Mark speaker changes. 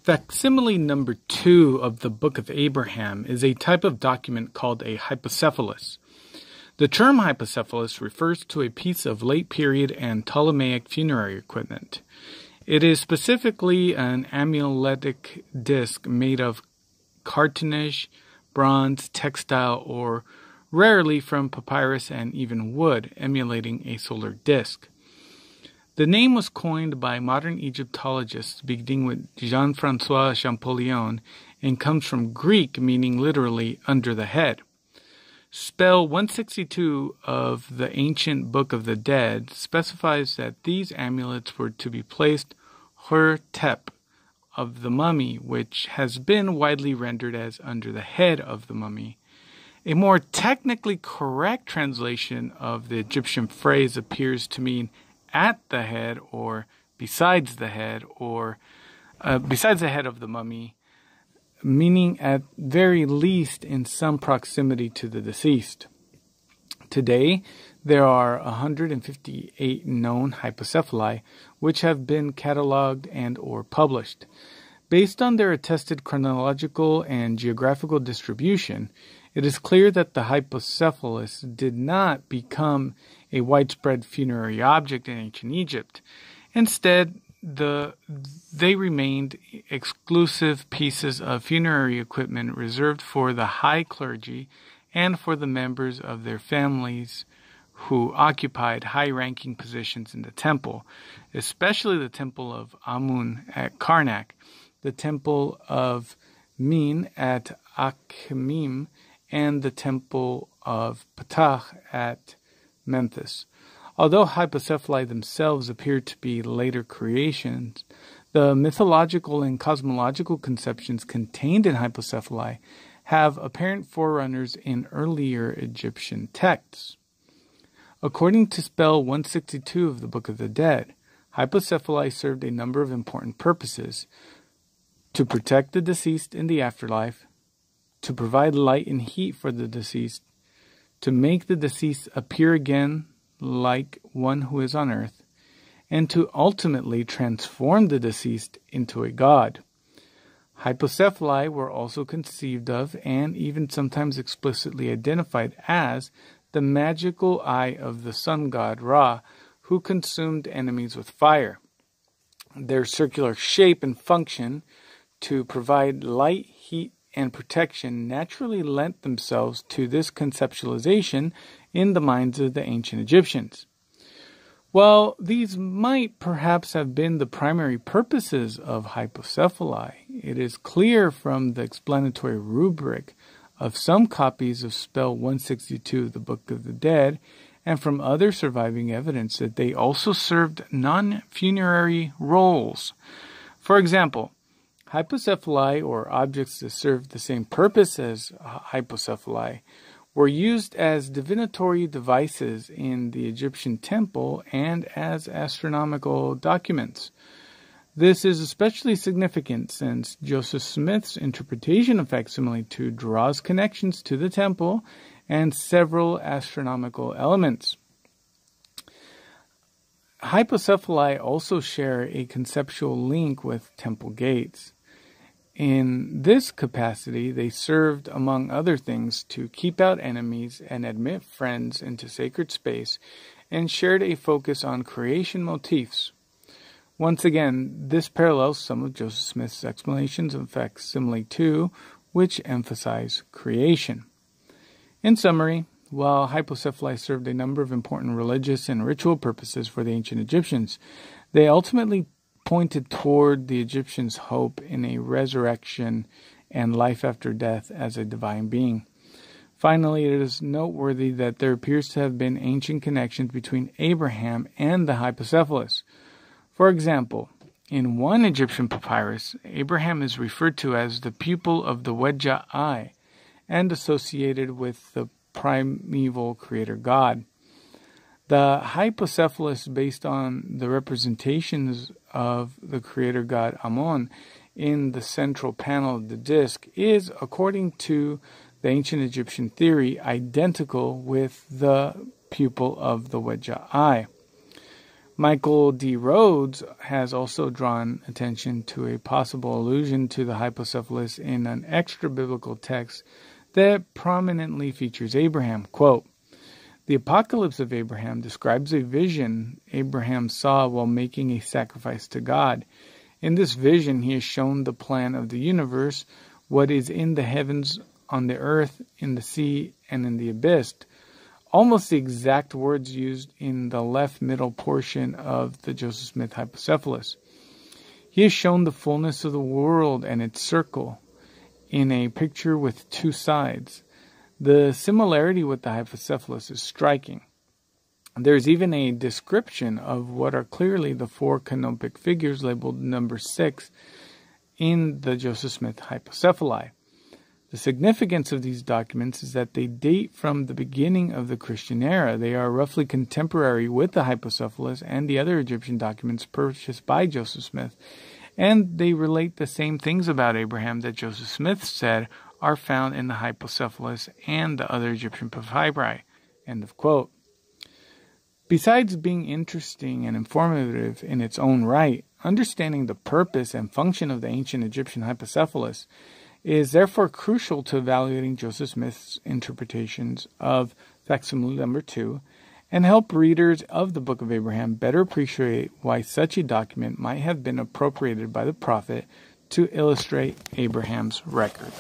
Speaker 1: Facsimile number 2 of the Book of Abraham is a type of document called a hypocephalus. The term hypocephalus refers to a piece of late period and Ptolemaic funerary equipment. It is specifically an amuletic disc made of cartonnage, bronze, textile, or rarely from papyrus and even wood, emulating a solar disc. The name was coined by modern Egyptologists beginning with Jean-François Champollion and comes from Greek meaning literally under the head. Spell 162 of the ancient Book of the Dead specifies that these amulets were to be placed hur-tep of the mummy, which has been widely rendered as under the head of the mummy. A more technically correct translation of the Egyptian phrase appears to mean at the head or besides the head or besides the head of the mummy, meaning at very least in some proximity to the deceased. Today, there are 158 known hypocephali which have been catalogued and or published. Based on their attested chronological and geographical distribution, it is clear that the hypocephalus did not become a widespread funerary object in ancient Egypt. Instead, they remained exclusive pieces of funerary equipment reserved for the high clergy and for the members of their families who occupied high-ranking positions in the temple, especially the temple of Amun at Karnak, the temple of Min at Akhmim, and the temple of Ptah at Memphis. Although hypocephali themselves appear to be later creations, the mythological and cosmological conceptions contained in hypocephali have apparent forerunners in earlier Egyptian texts. According to spell 162 of the Book of the Dead, hypocephali served a number of important purposes: to protect the deceased in the afterlife, to provide light and heat for the deceased, to make the deceased appear again like one who is on earth, and to ultimately transform the deceased into a god. Hypocephali were also conceived of and even sometimes explicitly identified as the magical eye of the sun god Ra, who consumed enemies with fire. Their circular shape and function to provide light, heat, and protection naturally lent themselves to this conceptualization in the minds of the ancient Egyptians. While these might perhaps have been the primary purposes of hypocephali, it is clear from the explanatory rubric of some copies of spell 162 of the Book of the Dead and from other surviving evidence that they also served non-funerary roles. For example, hypocephali, or objects that served the same purpose as hypocephali, were used as divinatory devices in the Egyptian temple and as astronomical documents. This is especially significant since Joseph Smith's interpretation of facsimile 2 draws connections to the temple and several astronomical elements. Hypocephali also share a conceptual link with temple gates. In this capacity, they served, among other things, to keep out enemies and admit friends into sacred space, and shared a focus on creation motifs. Once again, this parallels some of Joseph Smith's explanations of facsimile 2, which emphasize creation. In summary, while hypocephali served a number of important religious and ritual purposes for the ancient Egyptians, they ultimately pointed toward the Egyptians' hope in a resurrection and life after death as a divine being. Finally, it is noteworthy that there appears to have been ancient connections between Abraham and the hypocephalus. For example, in one Egyptian papyrus, Abraham is referred to as the pupil of the Wedja eye and associated with the primeval creator god. The hypocephalus, based on the representations of the creator god Amun in the central panel of the disc, is, according to the ancient Egyptian theory, identical with the pupil of the Wedja eye. Michael D. Rhodes has also drawn attention to a possible allusion to the hypocephalus in an extra-biblical text that prominently features Abraham. Quote, "The Apocalypse of Abraham describes a vision Abraham saw while making a sacrifice to God. In this vision, he is shown the plan of the universe, what is in the heavens, on the earth, in the sea, and in the abyss." Almost the exact words used in the left middle portion of the Joseph Smith Hypocephalus. He is shown the fullness of the world and its circle in a picture with two sides. The similarity with the Hypocephalus is striking. There is even a description of what are clearly the four canopic figures labeled number 6 in the Joseph Smith Hypocephali. The significance of these documents is that they date from the beginning of the Christian era. They are roughly contemporary with the Hypocephalus and the other Egyptian documents purchased by Joseph Smith, and they relate the same things about Abraham that Joseph Smith said are found in the Hypocephalus and the other Egyptian papyri. End of quote. Besides being interesting and informative in its own right, understanding the purpose and function of the ancient Egyptian Hypocephalus is therefore crucial to evaluating Joseph Smith's interpretations of facsimile number 2 and help readers of the Book of Abraham better appreciate why such a document might have been appropriated by the prophet to illustrate Abraham's record.